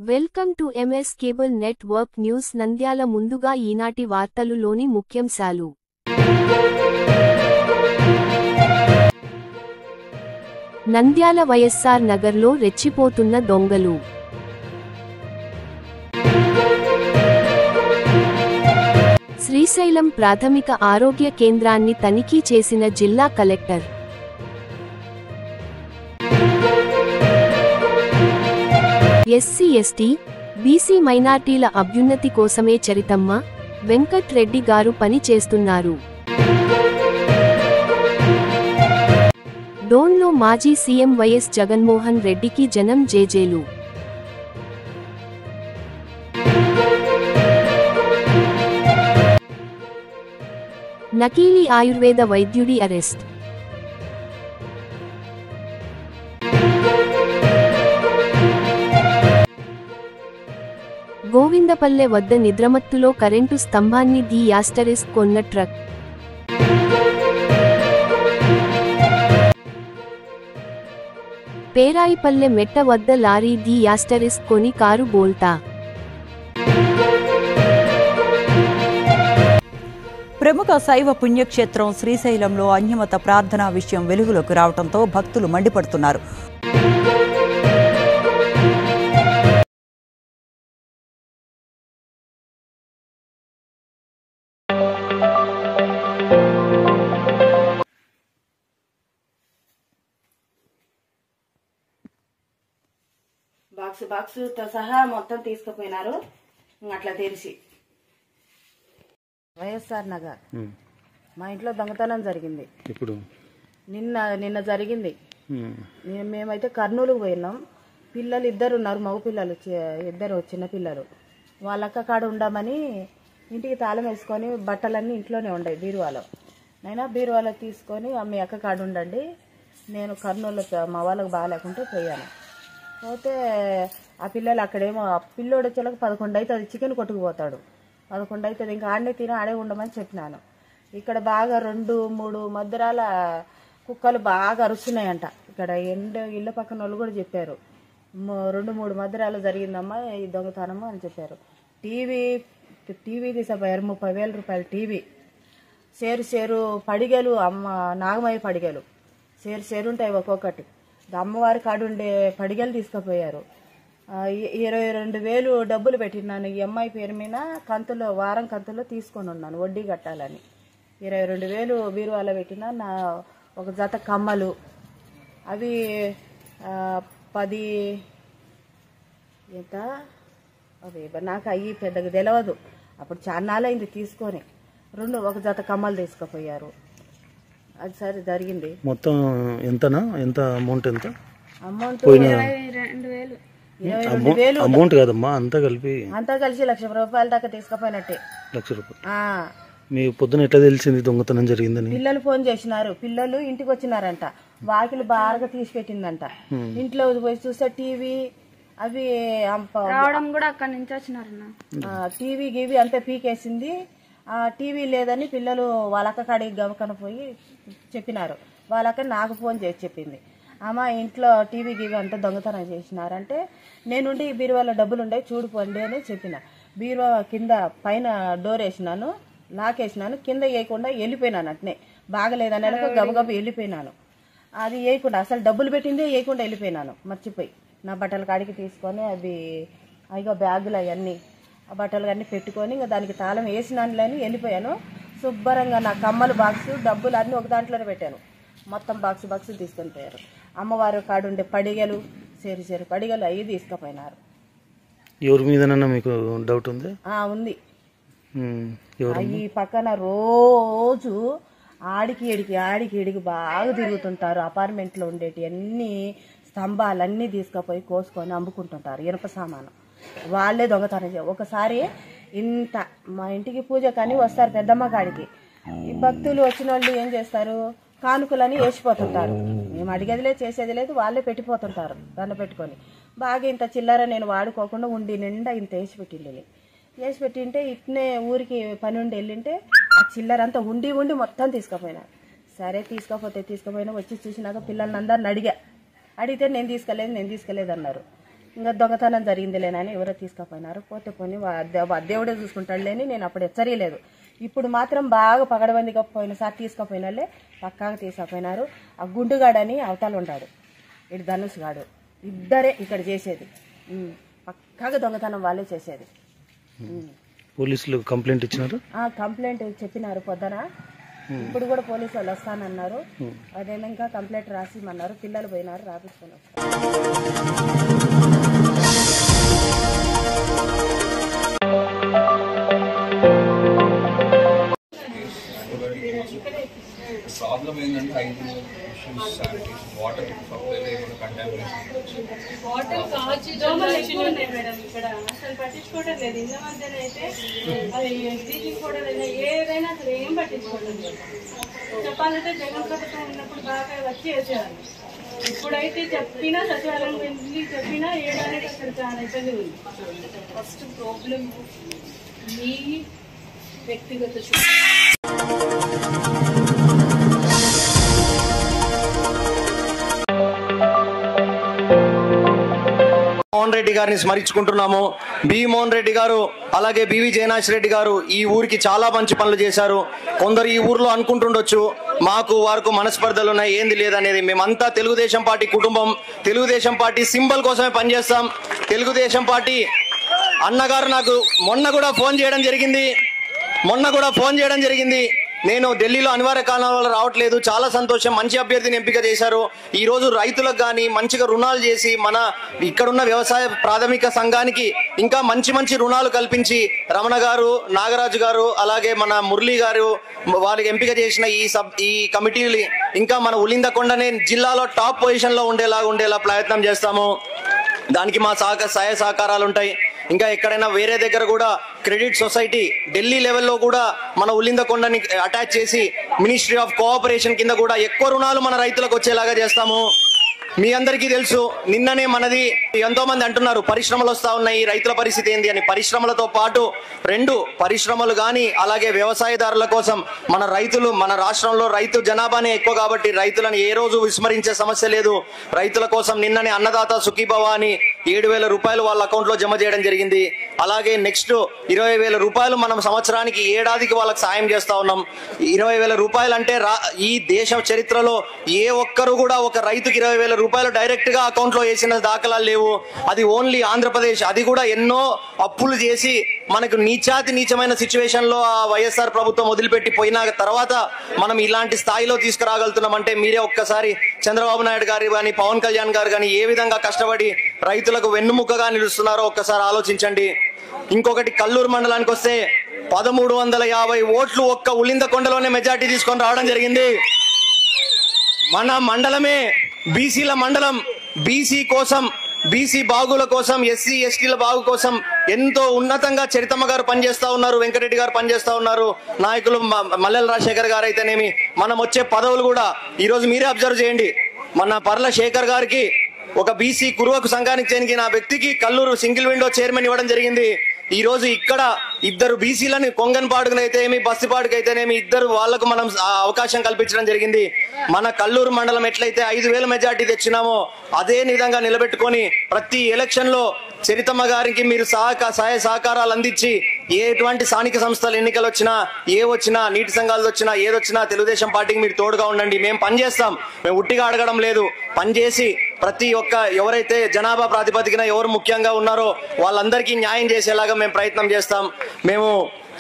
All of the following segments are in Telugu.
Welcome to MS cable network news Nandyal ముందుగా ఈనాటి వార్తలులోని ముఖ్యాంశాలు. నంద్యాల వైఎస్ఆర్ నగర్లో రెచ్చిపోతున్న దొంగలు. శ్రీశైలం ప్రాథమిక ఆరోగ్య కేంద్రాన్ని తనిఖీ చేసిన జిల్లా కలెక్టర్. ఎస్సీ ఎస్టీ, బీసీ మైనార్టీల అభ్యున్నతి కోసమే చరితమ్మ, వెంకట్ రెడ్డి గారు పని చేస్తున్నారు. డోన్లో మాజీ సీఎం వైఎస్ జగన్మోహన్ రెడ్డికి జనం జేజేలు. నకీలీ ఆయుర్వేద వైద్యుడి అరెస్ట్. గోవిందపల్లె వద్ద నిద్రమత్తులో కరెంటు స్తంభాన్ని కొన్న ట్రక్. పేరాయిపల్లె మెట్ట వద్ద లారీ కొని కారు బోల్తా. ప్రముఖ శైవ పుణ్యక్షేత్రం శ్రీశైలంలో అన్యమత ప్రార్థనా విషయం వెలుగులోకి రావడంతో భక్తులు మండిపడుతున్నారు. బాక్సుతో సహా మొత్తం తీసుకుపోయినారు. అట్లా తెలిసి వైఎస్ఆర్ నగర్ మా ఇంట్లో దొంగతనం జరిగింది. ఇప్పుడు నిన్న జరిగింది. మేమైతే కర్నూలుకు పోయినాం. పిల్లలు ఇద్దరు ఉన్నారు, మగ పిల్లలు ఇద్దరు చిన్న పిల్లలు. వాళ్ళ అక్క కాడ ఉండమని ఇంటికి తాళం వేసుకొని బట్టలన్నీ ఇంట్లోనే ఉండే బీరువాలో. నైనా బీరువాలో తీసుకొని మీ అక్క కాడ ఉండండి, నేను కర్నూలు మా వాళ్ళకి బాగాలేకుంటే పోయాను. పోతే ఆ పిల్లలు అక్కడేమో ఆ పిల్లోడు వచ్చేలకు 11 అవుతుంది, చికెన్ కొట్టుకుపోతాడు. 11 అవుతుంది, ఇంకా ఆడనే తిని ఆడే ఉండమని చెప్పినాను. ఇక్కడ బాగా 2-3 మధ్యరాల కుక్కలు బాగా అరుస్తున్నాయంట. ఇక్కడ ఇళ్ళ పక్కన వాళ్ళు కూడా చెప్పారు, 2-3 మధ్యరాలు జరిగిందమ్మా ఈ దొంగతనము అని చెప్పారు. టీవీ తీసిపోయారు, 30,000 రూపాయలు టీవీ. సేరు పడిగలు, అమ్మ నాగమయ్య పడిగలు సేరు ఉంటాయి ఒక్కొక్కటి. అమ్మవారి కాడుండే పడిగలు తీసుకుపోయారు. 22,000 డబ్బులు పెట్టినాను ఈ అమ్మాయి పేరు మీద. కంతులో వారం కంతులో తీసుకొని ఉన్నాను వడ్డీ కట్టాలని. 22,000 బీరువాలో పెట్టినా. నా ఒక జత కమ్మలు అవి 10 ఎంత అవి నాకు అవి పెద్దగా తెలియదు. అప్పుడు చాన్నాళ్ళైంది తీసుకొని. ఒక జత కమ్మలు తీసుకుపోయారు. అది సరే జరిగింది. మొత్తం ఎంతనా? ఎంత అమౌంట్? ఎంత అమౌంట్? 22,000 అమౌంట్ కాదమ్మా, అంతా కలిసి 1,00,000 రూపాయల దాకా తీసుకుపోయినట్టే. 1,00,000 రూపాయలు. మీ పొద్దున ఎట్లా తెలిసింది దొంగతనం జరిగిందని? పిల్లలు ఫోన్ చేసినారు. పిల్లలు ఇంటికి వచ్చినారంట. వాకిలు బాగా తీసి పెట్టిందంట. ఇంట్లో పోయి చూస్తే టీవీ అవి రావడం కూడా అక్కడి నుంచి వచ్చినారు. టీవీ గీవీ అంతా పీకేసింది. టీవీ లేదని పిల్లలు వాళ్ళక్క కాడికి గమకన పోయి చెప్పినారు. వాళ్ళక్క నాకు ఫోన్ చేసి చెప్పింది, అమ్మ ఇంట్లో టీవీ గీవీ అంతా దొంగతనం చేసినారంటే, నేనుండి బీరువాలో డబ్బులు ఉండే చూడుకోండి అని చెప్పిన. బీరువా కింద పైన డోర్ వేసినాను, లాక్ వేసినాను, కింద వేయకుండా వెళ్ళిపోయినాను. అట్నే బాగలేదని గబగబ వెళ్ళిపోయినాను. అది వేయకుండా అసలు డబ్బులు పెట్టిందే వేయకుండా వెళ్ళిపోయినాను మర్చిపోయి. నా బట్టల కాడికి తీసుకొని అవి అయిగో బ్యాగులు అవన్నీ ఆ బట్టలు అన్నీ పెట్టుకొని ఇంకా దానికి తాళం వేసినానులేని వెళ్ళిపోయాను. శుభ్రంగా నా కమ్మలు బాక్సు డబ్బులు అన్నీ ఒక దాంట్లోనే పెట్టాను. మొత్తం బాక్సు తీసుకొని పోయారు. అమ్మవారు కాడుండే పడిగలు సేరు పడిగలు అవి తీసుకుపోయినారు. ఎవరి మీదనన్నా మీకు డౌట్ ఉంది? ఉంది. ఈ పక్కన రోజు ఆడికి ఎడికి బాగా తిరుగుతుంటారు. అపార్ట్మెంట్లో ఉండేటి అన్ని స్తంభాలన్నీ తీసుకుపోయి కోసుకొని అమ్ముకుంటుంటారు. ఇనుప సామాను వాళ్ళే దొంగతనం. ఒకసారి ఇంత మా ఇంటికి పూజ కానీ వస్తారు పెద్దమ్మ కాడికి. ఈ భక్తులు వచ్చిన వాళ్ళు ఏం చేస్తారు, కానుకలని వేసిపోతుంటారు. మేము అడిగేదిలే చేసేది లేదు, వాళ్ళే పెట్టిపోతుంటారు. దండ పెట్టుకొని బాగా ఇంత చిల్లర నేను వాడుకోకుండా ఉండి నిండా ఇంత వేసి పెట్టింటే ఇట్నే ఊరికి పని ఉండి వెళ్ళింటే ఆ చిల్లరంతా ఉండి మొత్తం తీసుకుపోయినా. సరే తీసుకుపోయినా వచ్చి చూసినాక పిల్లల్ని అందరిని అడిగితే నేను తీసుకోలేదు అన్నారు. ఇంకా దొంగతనం జరిగిందిలేనని ఎవరో తీసుకుపోయినారు. పోతే పోని దేవుడే చూసుకుంటాడు లేని నేను అప్పుడు హెచ్చరియలేదు. ఇప్పుడు మాత్రం బాగా పగడబందిగా పోయినసారి తీసుకుపోయినాలే పక్కాగా తీసుకుపోయినారు. ఆ గుండుగాడని అవతల ఉంటాడు, ఇటు ధనుష్ గాడు, ఇద్దరే ఇక్కడ చేసేది. పక్కాగా దొంగతనం వాళ్ళే చేసేది. పోలీసులు కంప్లైంట్ ఇచ్చినారు. కంప్లైంట్ చెప్పినారు పొద్దున. ఇప్పుడు కూడా పోలీసు వాళ్ళు వస్తానన్నారు. అదేమో ఇంకా కంప్లైంట్ రాసిమన్నారు. పిల్లలు పోయినారు, రాపించుకొని ప్రాబ్లం ఏంటంటే హైజీన్ ఇష్యూస్, శానిటేషన్, వాటర్ సప్లైలో ఏమైనా కంటామినేషన్, వాటర్ కాచి దోమలు ఎక్కువ ఉన్నాయి మేడం. ఇక్కడ అసలు పట్టించుకోవడం లేదు. ఇంత మధ్యన అయితే అది బ్లీచింగ్ పౌడర్ అయినా ఏదైనా అసలు ఏం పట్టించుకోవడం లేదు. చెప్పాలంటే జగన్ ప్రభుత్వం ఉన్నప్పుడు బాగా వచ్చి వేసేవాళ్ళు. ఇప్పుడైతే చెప్పినా సచివాలయం వెళ్ళి చెప్పినా ఏడానికి అసలు చాలా ఇబ్బంది ఉంది. ఫస్ట్ ప్రాబ్లం మీ వ్యక్తిగత మోహన్ రెడ్డి గారిని స్మరించుకుంటున్నాము. బి మోహన్ రెడ్డి గారు అలాగే బివి జయనాథ్ రెడ్డి గారు ఈ ఊరికి చాలా మంచి పనులు చేశారు. కొందరు ఈ ఊర్లో అనుకుంటుండొచ్చు మాకు వారికి మనస్పర్ధలు ఉన్నాయి, ఏంది లేదనేది. మేమంతా తెలుగుదేశం పార్టీ కుటుంబం, తెలుగుదేశం పార్టీ సింబల్ కోసమే పనిచేస్తాం. తెలుగుదేశం పార్టీ అన్నగారు నాకు మొన్న కూడా ఫోన్ చేయడం జరిగింది. నేను ఢిల్లీలో అనివార్య కారణాల వల్ల రావట్లేదు, చాలా సంతోషం, మంచి అభ్యర్థిని ఎంపిక చేశారు. ఈ రోజు రైతులకు కానీ మంచిగా రుణాలు చేసి మన ఇక్కడున్న వ్యవసాయ ప్రాథమిక సంఘానికి ఇంకా మంచి రుణాలు కల్పించి రమణ గారు, నాగరాజు గారు, అలాగే మన మురళీ గారు వాళ్ళకి ఎంపిక చేసిన ఈ కమిటీలు ఇంకా మన ఉలిందకొండనే జిల్లాలో టాప్ పొజిషన్ లో ఉండేలా ప్రయత్నం చేస్తాము. దానికి మా సహాయ సహకారాలు ఉంటాయి. ఇంకా ఎక్కడైనా వేరే దగ్గర కూడా క్రెడిట్ సొసైటీ ఢిల్లీ లెవెల్లో కూడా మన ఉలిందకొండని అటాచ్ చేసి మినిస్ట్రీ ఆఫ్ కోఆపరేషన్ కింద కూడా ఎక్కువ రుణాలు మన రైతులకు వచ్చేలాగా చేస్తాము. మీ అందరికీ తెలుసు, నిన్ననే మనది ఎంతో మంది అంటున్నారు పరిశ్రమలు వస్తా ఉన్నాయి, రైతుల పరిస్థితి ఏంది అని. పరిశ్రమలతో పాటు 2 పరిశ్రమలు కానీ అలాగే వ్యవసాయదారుల కోసం మన రాష్ట్రంలో రైతు జనాభానే ఎక్కువ కాబట్టి రైతులను ఏ రోజు విస్మరించే సమస్య లేదు. రైతుల కోసం నిన్ననే అన్నదాత సుఖీభవ అని 7,000 రూపాయలు వాళ్ళ అకౌంట్ లో జమ చేయడం జరిగింది. అలాగే నెక్స్ట్ 20,000 రూపాయలు మనం సంవత్సరానికి ఏడాదికి వాళ్ళకి సాయం చేస్తా ఉన్నాం. 20,000 రూపాయలు అంటే ఈ దేశ చరిత్రలో ఏ ఒక్కరు కూడా ఒక రైతుకి 20,000 రూపాయలు డైరెక్ట్ గా అకౌంట్ లో వేసిన దాఖలాలు లేవు. అది ఓన్లీ ఆంధ్రప్రదేశ్. అది కూడా ఎన్నో అప్పులు చేసి మనకు నీచమైన సిచ్యువేషన్ లో ఆ వైఎస్ఆర్ ప్రభుత్వం వదిలిపెట్టి పోయిన తర్వాత మనం ఇలాంటి స్థాయిలో తీసుకురాగలుగుతున్నాం అంటే మీరే ఒక్కసారి చంద్రబాబు నాయుడు గారు కానీ పవన్ కళ్యాణ్ గారు కానీ ఏ విధంగా కష్టపడి రైతులకు వెన్నుముక్కగా నిలుస్తున్నారో ఒక్కసారి ఆలోచించండి. ఇంకొకటి కల్లూరు మండలానికి వస్తే 1350 ఓట్లు ఒక్క ఉలిందకొండలోనే మెజార్టీ తీసుకొని రావడం జరిగింది. మన మండలమే బీసీల మండలం. బీసీ కోసం, బీసీ బాగుల కోసం, ఎస్సీ ఎస్టీల బాగు కోసం ఎంతో ఉన్నతంగా చరితమ్మ గారు పనిచేస్తా ఉన్నారు, వెంకటరెడ్డి గారు పనిచేస్తా ఉన్నారు, నాయకులు మల్లెల రాజశేఖర్ గారు అయితేనేమి. మనం వచ్చే పదవులు కూడా ఈ రోజు మీరే అబ్జర్వ్ చేయండి. మన పర్ల శేఖర్ గారికి ఒక బీసీ కురువకు సంఘానికి చెందిన వ్యక్తికి కల్లూరు సింగిల్ విండో చైర్మన్ ఇవ్వడం జరిగింది. ఈ రోజు ఇక్కడ 2 బీసీలని కొంగన్పాడుకునైతేనేమి బస్తిపాడుకైతేనేమి 2 వాళ్లకు మనం అవకాశం కల్పించడం జరిగింది. మన కల్లూరు మండలం ఎట్లయితే 5,000 మెజార్టీ తెచ్చినామో అదే విధంగా నిలబెట్టుకొని ప్రతి ఎలక్షన్ లో చరితమ్మ గారికి మీరు సహాయ సహకారాలు అందించి ఎటువంటి స్థానిక సంస్థల ఎన్నికలు వచ్చినా వచ్చినా నీటి సంఘాలు వచ్చినా ఏదొచ్చినా తెలుగుదేశం పార్టీకి మీరు తోడుగా ఉండండి. మేము పనిచేస్తాం, మేము ఉట్టిగా అడగడం లేదు. పనిచేసి ప్రతి ఒక్క ఎవరైతే జనాభా ప్రాతిపదికన ఎవరు ముఖ్యంగా ఉన్నారో వాళ్ళందరికీ న్యాయం చేసేలాగా మేము ప్రయత్నం చేస్తాం. మేము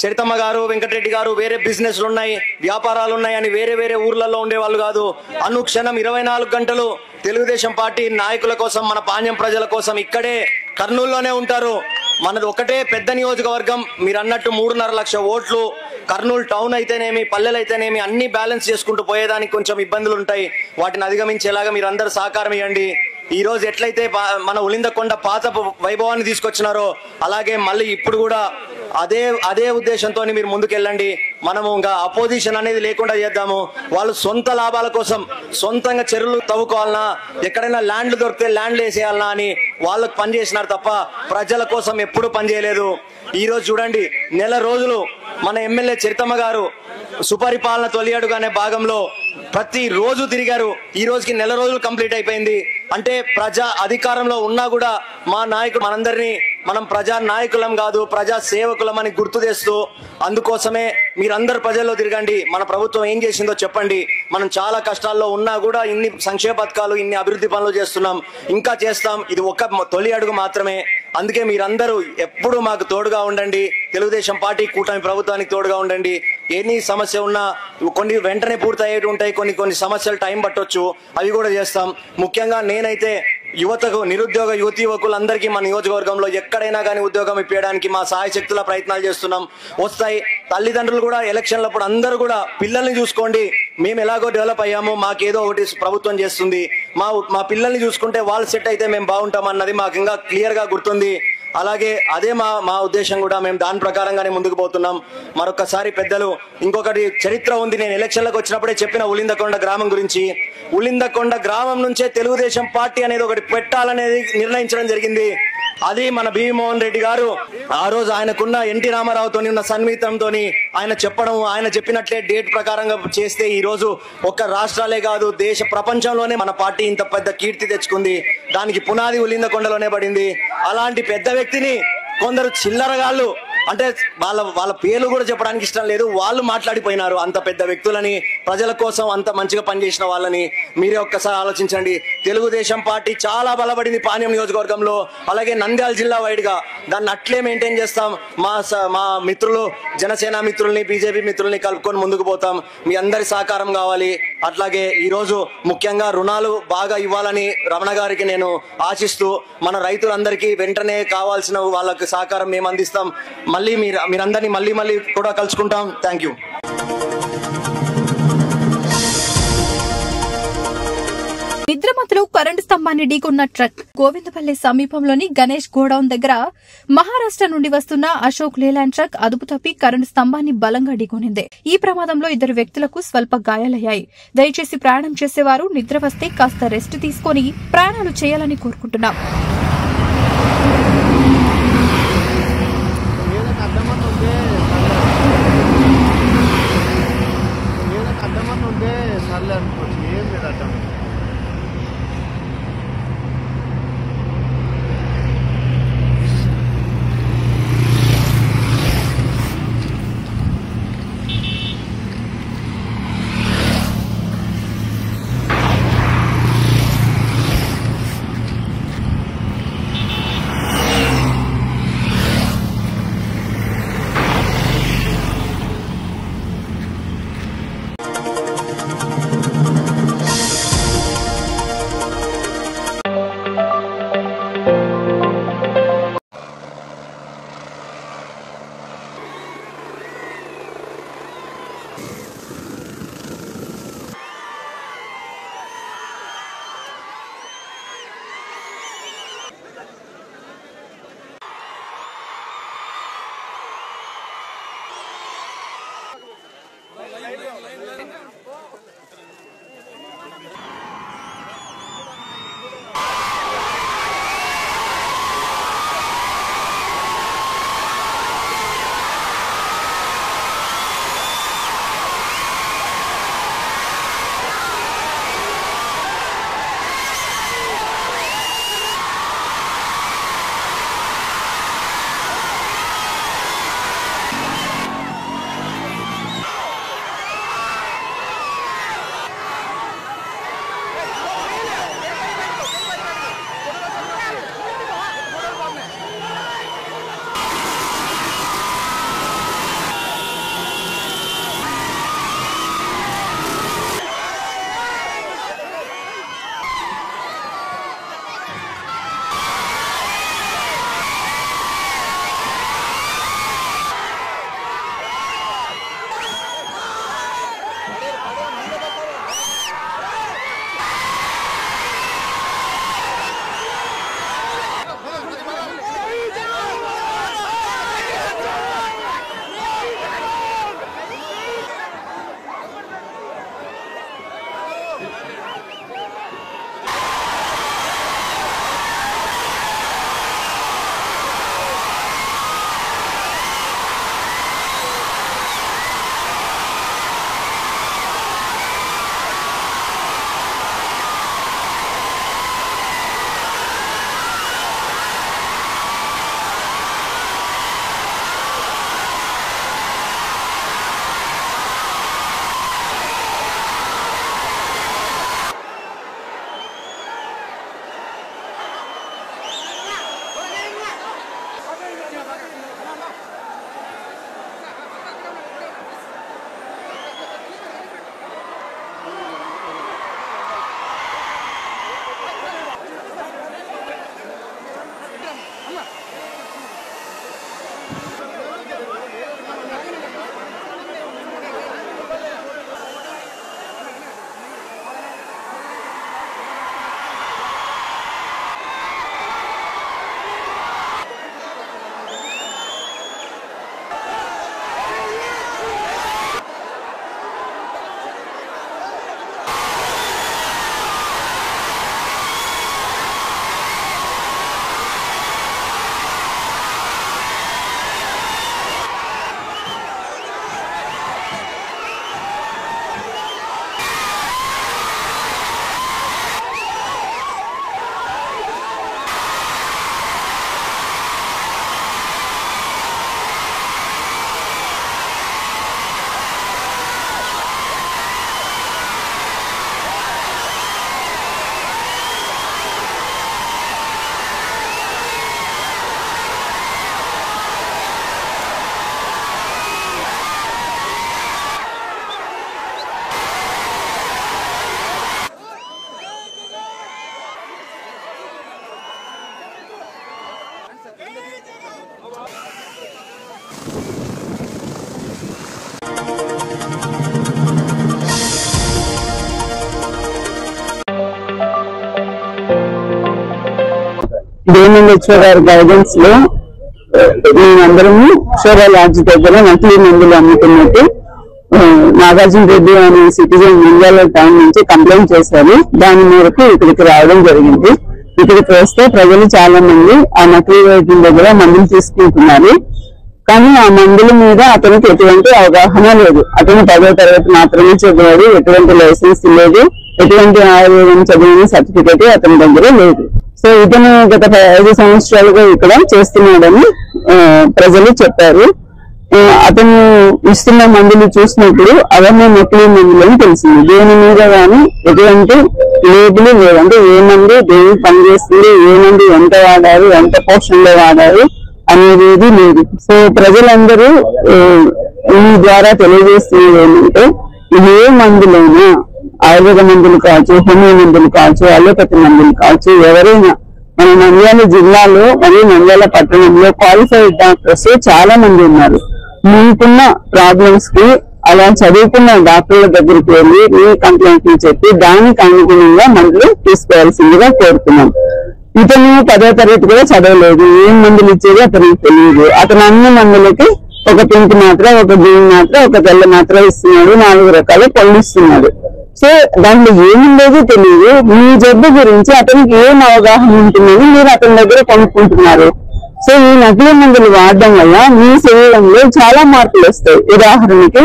చరితమ్మ గారు, వెంకటరెడ్డి గారు వేరే బిజినెస్లు ఉన్నాయి, వ్యాపారాలు ఉన్నాయి అని వేరే ఊర్లలో ఉండేవాళ్ళు కాదు. అనుక్షణం 24 గంటలు తెలుగుదేశం పార్టీ నాయకుల కోసం, మన పాణ్యం ప్రజల కోసం ఇక్కడే కర్నూలులోనే ఉంటారు. మనది ఒకటే పెద్ద నియోజకవర్గం. మీరు అన్నట్టు 3.5 లక్షల ఓట్లు. కర్నూలు టౌన్ అయితేనేమి, పల్లెలు అయితేనేమి అన్ని బ్యాలెన్స్ చేసుకుంటూ పోయేదానికి కొంచెం ఇబ్బందులు ఉంటాయి. వాటిని అధిగమించేలాగా మీరు అందరూ సహకారం ఇవ్వండి. ఈ రోజు ఎట్లయితే మన ఉలిందకొండ పాత వైభవాన్ని తీసుకొచ్చినారో అలాగే మళ్ళీ ఇప్పుడు కూడా అదే ఉద్దేశంతో మీరు ముందుకెళ్ళండి. మనము ఇంకా అపోజిషన్ అనేది లేకుండా చేద్దాము. వాళ్ళు సొంత లాభాల కోసం సొంతంగా చెరువులు తవ్వుకోవాలన్నా, ఎక్కడైనా ల్యాండ్లు దొరికితే ల్యాండ్లు వేసేయాలన్నా అని వాళ్ళకు పనిచేసినారు తప్ప ప్రజల కోసం ఎప్పుడూ పనిచేయలేదు. ఈ రోజు చూడండి, నెల రోజులు మన ఎమ్మెల్యే చరితమ్మ గారు సుపరిపాలన తొలి అడుగు అనే భాగంలో ప్రతి రోజు తిరిగారు. ఈ రోజుకి నెల రోజులు కంప్లీట్ అయిపోయింది. అంటే ప్రజా అధికారంలో ఉన్నా కూడా మా నాయకుడు మనందరినీ మనం ప్రజా నాయకులం కాదు, ప్రజా సేవకులం అని గుర్తు చేస్తూ, అందుకోసమే మీరందరు ప్రజల్లో తిరగండి, మన ప్రభుత్వం ఏం చేసిందో చెప్పండి. మనం చాలా కష్టాల్లో ఉన్నా కూడా ఇన్ని సంక్షేమ పథకాలు, ఇన్ని అభివృద్ధి పనులు చేస్తున్నాం, ఇంకా చేస్తాం. ఇది ఒక తొలి అడుగు మాత్రమే. అందుకే మీరందరూ ఎప్పుడు మాకు తోడుగా ఉండండి. తెలుగుదేశం పార్టీ కూటమి ప్రభుత్వానికి తోడుగా ఉండండి. ఎన్ని సమస్య ఉన్నా కొన్ని వెంటనే పూర్తయ్యేవి ఉంటాయి, కొన్ని సమస్యలు టైం పట్టొచ్చు, అవి కూడా చేస్తాం. ముఖ్యంగా నేనైతే యువతకు, నిరుద్యోగ యువకులందరికీ మా నియోజకవర్గంలో ఎక్కడైనా కానీ ఉద్యోగం ఇప్పించడానికి మా సాయశక్తుల ప్రయత్నాలు చేస్తున్నాం. వస్తాయి. తల్లిదండ్రులు కూడా ఎలక్షన్లప్పుడు అందరూ కూడా పిల్లల్ని చూసుకోండి, మేము ఎలాగో డెవలప్ అయ్యామో మాకేదో ఒకటి ప్రభుత్వం చేస్తుంది, మా పిల్లల్ని చూసుకుంటే వాళ్ళు సెట్ అయితే మేము బాగుంటాం అన్నది మాకు ఇంకా క్లియర్ గా గుర్తుంది. అలాగే అదే మా ఉద్దేశం కూడా, మేము దాని ప్రకారంగానే ముందుకు పోతున్నాం. మరొకసారి పెద్దలు, ఇంకొకటి చరిత్ర ఉంది. నేను ఎలక్షన్లకు వచ్చినప్పుడే చెప్పిన ఉలిందకొండ గ్రామం గురించి. ఉలిందకొండ గ్రామం నుంచే తెలుగుదేశం పార్టీ అనేది ఒకటి పెట్టాలనేది నిర్ణయించడం జరిగింది. అది మన బివి మోహన్ రెడ్డి గారు ఆ రోజు ఆయనకున్న ఎన్టీ రామారావుతో ఉన్న సన్నిహితంతో ఆయన చెప్పడం, ఆయన చెప్పినట్లే డేట్ ప్రకారంగా చేస్తే ఈ రోజు ఒక్క రాష్ట్రాలే కాదు, దేశ ప్రపంచంలోనే మన పార్టీ ఇంత పెద్ద కీర్తి తెచ్చుకుంది. దానికి పునాది ఉలిందకొండలోనే పడింది. అలాంటి పెద్ద వ్యక్తిని కొందరు చిల్లరగాళ్ళు, అంటే వాళ్ళ పేర్లు కూడా చెప్పడానికి ఇష్టం లేదు, వాళ్ళు మాట్లాడిపోయినారు. అంత పెద్ద వ్యక్తులని, ప్రజల కోసం అంత మంచిగా పనిచేసిన వాళ్ళని మీరే ఒక్కసారి ఆలోచించండి. తెలుగుదేశం పార్టీ చాలా బలపడింది పాణ్యం నియోజకవర్గంలో, అలాగే నంద్యాల జిల్లా వైడ్ గా. దాన్ని అట్లే మెయింటైన్ చేస్తాం. మా మిత్రులు, జనసేన మిత్రుల్ని, బీజేపీ మిత్రుల్ని కలుపుకొని ముందుకు పోతాం. మీ అందరి సహకారం కావాలి. అట్లాగే ఈ రోజు ముఖ్యంగా రుణాలు బాగా ఇవ్వాలని రమణ గారికి నేను ఆశిస్తూ, మన రైతులందరికీ వెంటనే కావాల్సిన వాళ్ళకి సహకారం మేము అందిస్తాం. మళ్ళీ మీరందరినీ మళ్ళీ కూడా కలుసుకుంటాం. Thank you. నిద్రమత్తులో కరెంటు స్తంభాన్ని ఢీకొన్న ట్రక్ గోవిందపల్లి సమీపంలోని గణేష్ గోడౌన్ దగ్గర మహారాష్ట్ర నుండి వస్తున్న అశోక్ లేలాండ్ ట్రక్ అదుపు తప్పి కరెంటు స్తంభాన్ని బలంగా ఢీకొనింది. ఈ ప్రమాదంలో 2 వ్యక్తులకు స్వల్ప గాయాలయ్యాయి. దయచేసి ప్రయాణం చేసేవారు నిద్ర వస్తే కాస్త రెస్ట్ తీసుకుని ప్రయాణాలు చేయాలని కోరుకుంటున్నాం. WHO గారి గైడెన్స్ లో మేమందరము అక్షర లాడ్జ్ దగ్గర నకిలీ మందులు అమ్ముతున్నట్టు నాగార్జున రెడ్డి అనే సిటిజన్ నంద్యాల టౌన్ నుంచి కంప్లైంట్ చేశారు. దాని మేరకు ఇక్కడికి రావడం జరిగింది. ఇక్కడికి వస్తే ప్రజలు చాలా మంది ఆ నకిలీ వైద్యం దగ్గర మందులు తీసుకుంటున్నారు. కానీ ఆ మందుల మీద అతనికి ఎటువంటి అవగాహన లేదు. అతను 10వ తరగతి మాత్రమే చదివాడు, ఎటువంటి లైసెన్స్ లేదు, ఎటువంటి ఆయుర్వేదం చదివిన సర్టిఫికేట్ అతని దగ్గర లేదు. సో ఇతను గత 5 సంవత్సరాలుగా ఇక్కడ చేస్తున్నాడని ప్రజలు చెప్పారు. అతను ఇస్తున్న మందులు చూసినప్పుడు అవన్నీ నకిలీ మందులు అని తెలిసింది. దేని మీద కానీ ఎటువంటి లేబుల్ లేదు. అంటే ఏ మందు దేనికి పనిచేస్తుంది, ఏ మందు ఎంత వాడారు, ఎంత పోషణలో వాడారు అనేది లేదు. సో ప్రజలందరూ ఈ ద్వారా తెలియజేస్తున్నది ఏంటంటే ఏ మందులైనా ఆయుర్వేద మందులు కావచ్చు, హోమియో మందులు కావచ్చు, అలోపతి మందులు కావచ్చు, ఎవరైనా మన నంద్యాల జిల్లాలో మరియు నంద్యాల పట్టణంలో క్వాలిఫైడ్ డాక్టర్స్ చాలా మంది ఉన్నారు. మీకున్న ప్రాబ్లమ్స్ కి అలా చదువుకున్న డాక్టర్ల దగ్గరికి వెళ్ళి మీ కంప్లైంట్ ని చెప్పి దానికి అనుగుణంగా మందులు తీసుకోవాల్సిందిగా కోరుతున్నాం. ఇతను 10వ తరగతి కూడా చదవలేదు, ఏం మందులు ఇచ్చేది అతనికి తెలియదు. అతను అన్ని మందులకి ఒక పింక్ మాత్ర, ఒక గ్రీన్ మాత్ర, ఒక తెల్ల మాత్ర ఇస్తున్నాడు, 4 రకాల పళ్ళు ఇస్తున్నాడు. సో దాంట్లో ఏముండేది తెలియదు. మీ జబ్బు గురించి అతనికి ఏం అవగాహన ఉంటుందని మీరు అతని దగ్గర కొనుక్కుంటున్నారు. సో ఈ నకిలీ మందులు వాడడం వల్ల మీ శరీరంలో చాలా మార్పులు వస్తాయి. ఉదాహరణకి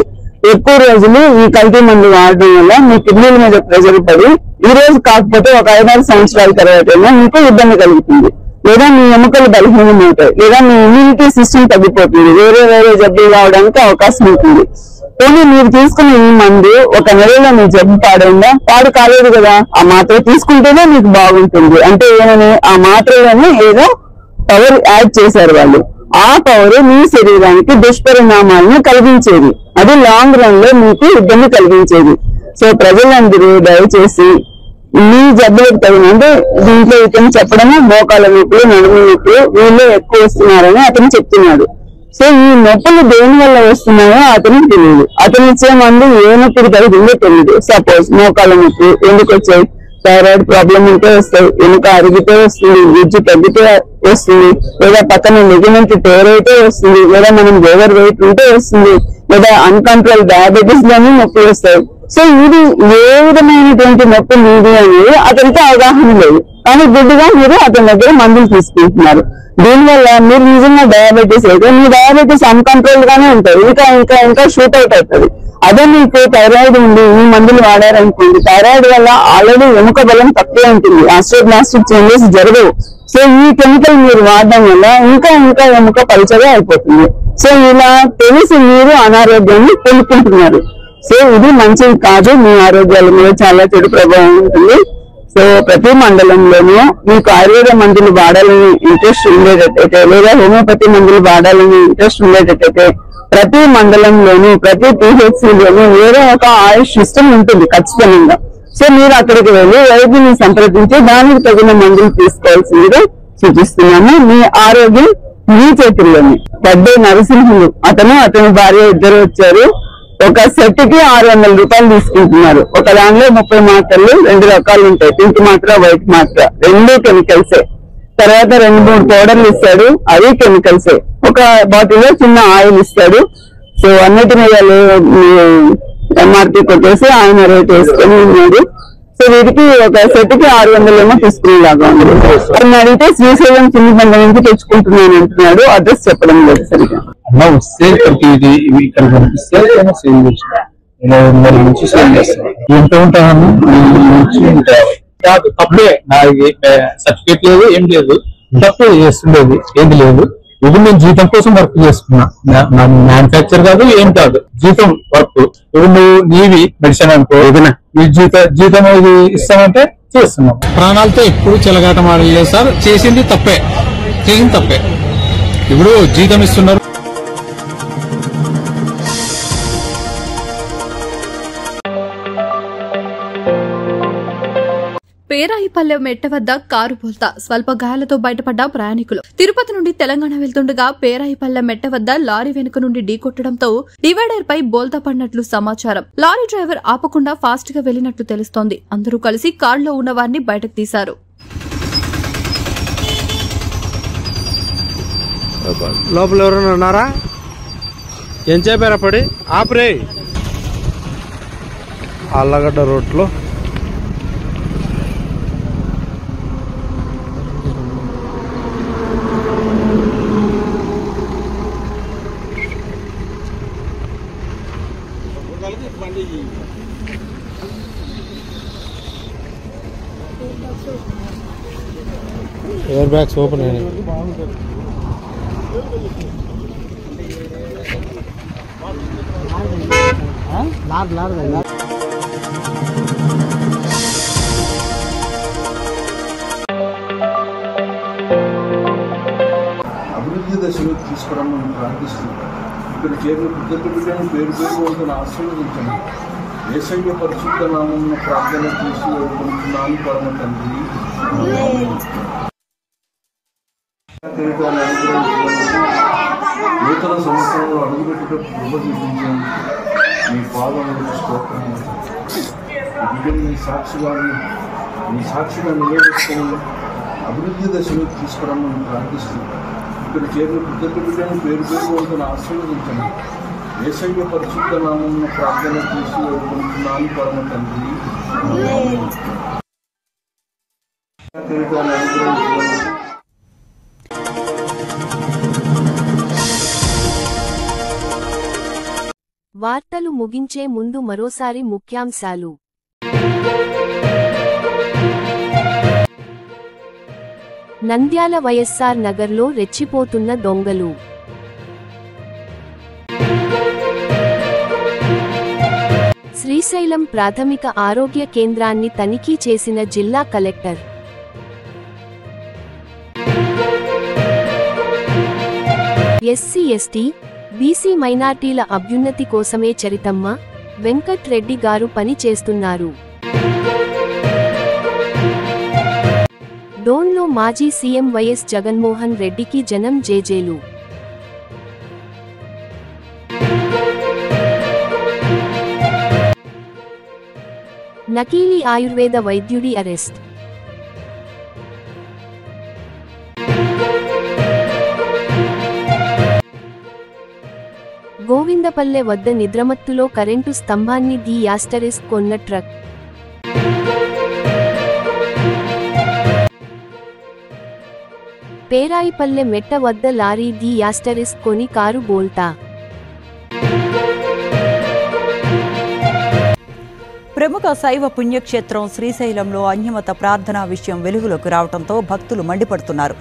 ఎక్కువ రోజులు ఈ కల్తీ మందు వాడడం వల్ల మీ కిడ్నీల మీద ప్రెజర్ పడి ఈ రోజు కాకపోతే ఒక 5-6 సంవత్సరాల తర్వాత మీకు ఇబ్బంది కలుగుతుంది, లేదా మీ ఎముకలు బలహీనమవుతాయి, లేదా మీ ఇమ్యూనిటీ సిస్టమ్ తగ్గిపోతుంది, వేరే జబ్బులు రావడానికి అవకాశం ఉంటుంది. కానీ మీరు తీసుకున్న ఈ మందు ఒక నెలలో మీ జబ్బు పాడైందా? పాడు కాలేదు కదా. ఆ మాత్ర తీసుకుంటేనే మీకు బాగుంటుంది. అంటే ఏమని ఆ మాత్రలోనే ఏదో పవర్ యాడ్ చేశారు వాళ్ళు. ఆ పవర్ మీ శరీరానికి దుష్పరిణామాలను కలిగించేది, అది లాంగ్ రన్ లో మీకు ఇబ్బంది కలిగించేది. సో ప్రజలందరూ దయచేసి మీ జబ్బులకు తగినంటే దీంట్లో ఇతను చెప్పడము మోకాల నొప్పులు, నడుము నొప్పులు వీళ్ళే ఎక్కువ వస్తున్నారని అతను చెప్తున్నాడు. సో ఈ నొప్పులు దేని వల్ల వస్తున్నాయో అతనికి తెలియదు. అతను ఇచ్చే మందు ఏ నొప్పికి తగ్గిందో తెలియదు. సపోజ్ మోకాల నొప్పి ఎందుకు వచ్చాయి? థైరాయిడ్ ప్రాబ్లం ఉంటే వస్తాయి, ఎముక అరిగితే వస్తుంది, గుజ్జు తగ్గితే వస్తుంది, లేదా పక్కన లిగమెంట్ టేర్ అయితే వస్తుంది, లేదా మనం ఓవర్ వెయిట్ ఉంటే వస్తుంది, లేదా అన్కంట్రోల్ డయాబెటీస్ లోనే నొప్పి వస్తాయి. సో ఇది ఏ విధమైనటువంటి నొప్పి ఉంది అనేది అతనికి అవగాహన లేదు. కానీ గుడ్డిగా మీరు అతని దగ్గర మందులు తీసుకుంటున్నారు. దీనివల్ల మీరు నిజంగా డయాబెటీస్ అయితే మీ డయాబెటీస్ అన్కంట్రోల్ గానే ఉంటాయి, ఇంకా షూట్ అవుట్ అవుతుంది. అదే మీకు థైరాయిడ్ ఉంది, ఈ మందులు వాడారనుకోండి, థైరాయిడ్ వల్ల ఆల్రెడీ ఎముక బలం తక్కువ ఉంటుంది, ఆస్ట్రోబ్లాస్టిక్ చేంజెస్ జరగవు. సో ఈ కెమికల్ మీరు వాడడం వల్ల ఇంకా ఎముక పలుచగా అయిపోతుంది. సో ఇలా తెలిసి మీరు అనారోగ్యాన్ని పొందుకుంటున్నారు. సో ఇది మంచిది కాదు, మీ ఆరోగ్యాల మీద చాలా చెడు ప్రభావం ఉంటుంది. సో ప్రతి మండలంలోనూ మీకు ఆయుర్వేద మందులు వాడాలని ఇంట్రెస్ట్ ఉండేటట్టయితే, లేదా హోమియోపతి మందులు వాడాలని ఇంట్రెస్ట్ ఉండేటట్టయితే ప్రతి మండలంలోనూ ప్రతి PHCలోనూ ఏదో ఒక ఆయుష్ సిస్టమ్ ఉంటుంది ఖచ్చితంగా. సో మీరు అక్కడికి వెళ్ళి వైద్యుని సంప్రదించి దానికి తగిన మందులు తీసుకోవాల్సిందిగా సూచిస్తున్నాము. మీ ఆరోగ్యం మీ చేతుల్లోనే. బర్త్డే నరసింహులు అతని భార్య ఇద్దరు వచ్చారు. ఒక సెట్ కి 600 రూపాయలు తీసుకుంటున్నారు. ఒక దానిలో 30 మాత్రలు 2 రకాలు ఉంటాయి, పింక్ మాత్ర, వైట్ మాత్ర, 2 కెమికల్సే. తర్వాత 2-3 పౌడర్లు ఇస్తాడు, అవి కెమికల్సే. ఒక బాటిల్లో చిన్న ఆయిల్ ఇస్తాడు. సో అన్నిటి మీద MRP కొట్టేసి ఆయన రేట్ వేసుకొని ఉన్నాడు. సో వీటికి ఒక సెట్ కి 600 ఏమో తీసుకునేలాగా ఉంది. అతను అడిగితే శ్రీశైలం చిన్న బండ నుంచి తెచ్చుకుంటున్నాను అంటున్నాడు. అడ్రస్ చెప్పడం లేదు సరిగా. ఎంత ఉంటాను తప్పే, నాకు సర్టిఫికేట్ లేదు, ఏం లేదు, తప్పే చేస్తుండేది, ఏది లేదు. ఇప్పుడు నేను జీతం కోసం వర్క్ చేస్తున్నా, మ్యానుఫ్యాక్చర్ కాదు, ఏం కాదు, జీతం వర్క్. ఇప్పుడు నువ్వు నీవి మెడిసిన్ అనుకో, ఏదైనా ఈ జీతం ఇది ఇస్తామంటే చేస్తున్నాం. ప్రాణాలతో ఎప్పుడు చెలగాటం ఆడలేదు సార్. చేసింది తప్పే. ఇప్పుడు జీతం ఇస్తున్నారు. పేరాయిపల్లె మెట్ట వద్ద కారు బోల్తా స్వల్ప గాయాలతో బయటపడ్డ ప్రయాణికులు. తిరుపతి నుండి తెలంగాణ వెళ్తుండగా పేరాయిపల్లె మెట్ట వద్ద లారీ వెనుక నుండి ఢీకొట్టడంతో డివైడర్ పై బోల్తా పడినట్లు సమాచారం. లారీ డ్రైవర్ ఆపకుండా ఫాస్ట్ గా వెళ్లినట్లు తెలుస్తోంది. అందరూ కలిసి కారులో ఉన్న వారిని బయటకు తీశారు. లోపల ఎవరైనా ఉన్నారా? ఏం చెప్పారా పడి ఆపరే. అల్లగడ్డ రోడ్లో ఎయిర్ బ్యాగ్స్ ఓపెన్ అయినాయి. అభివృద్ధి దశలోకి తీసుకురమ్మని ప్రార్థిస్తున్నాం. ఇక్కడ చేరిన కృతజ్ఞ బిడ్డను పేరు పేరు వంతున ఆశీర్వదించండి. యేసయ్య పరిశుద్ధ నామమున ప్రార్థన చేసి వేడుకుంటున్నాను పరమ తండ్రి. నూతన సంవత్సరంలో అడుగుపెట్టేటప్పుడు కృప చూపించండి. మీ పాదములకు స్తోత్రం. బిడ్డని మీ సాక్షిగా నిలబెట్టుకుని అభివృద్ధి దశలోకి తీసుకురమ్మని ప్రార్థిస్తున్నాం. ఇక్కడ చేరిన కృతజ్ఞ బిడ్డను పేరు పేరు వంతున ఆశీర్వదించండి. యేసయ్య పరిశుద్ధ నామమున ప్రార్థన చేసి వేడుకుంటున్నాను పరమ తండ్రి. వార్తలు ముగించే ముందు మరోసారి ముఖ్యాంశాలు. నంద్యాల వైఎస్ఆర్ నగర్లో రెచ్చిపోతున్న దొంగలు. శ్రీశైలం ప్రాథమిక ఆరోగ్య కేంద్రాన్ని తనిఖీ చేసిన జిల్లా కలెక్టర్. ఎస్సీ ఎస్టీ బీసీ మైనార్టీల అభ్యున్నతి కోసమే చరితమ్మ వెంకట్ రెడ్డి గారు పని చేస్తున్నారు. డోన్లో మాజీ సీఎం వైఎస్ జగన్మోహన్ రెడ్డికి జనం జేజేలు. నకీలీ ఆయుర్వేద వైద్యుడి అరెస్ట్. గోవిందపల్లె వద్ద నిద్రమత్తులో కరెంటు స్తంభాన్ని కొన్న ట్రక్. పేరాయిపల్లె మెట్ట వద్ద లారీ కొని కారు బోల్తా. ప్రముఖ శైవ పుణ్యక్షేత్రం శ్రీశైలంలో అన్యమత ప్రార్థనా విషయం వెలుగులోకి రావడంతో భక్తులు మండిపడుతున్నారు.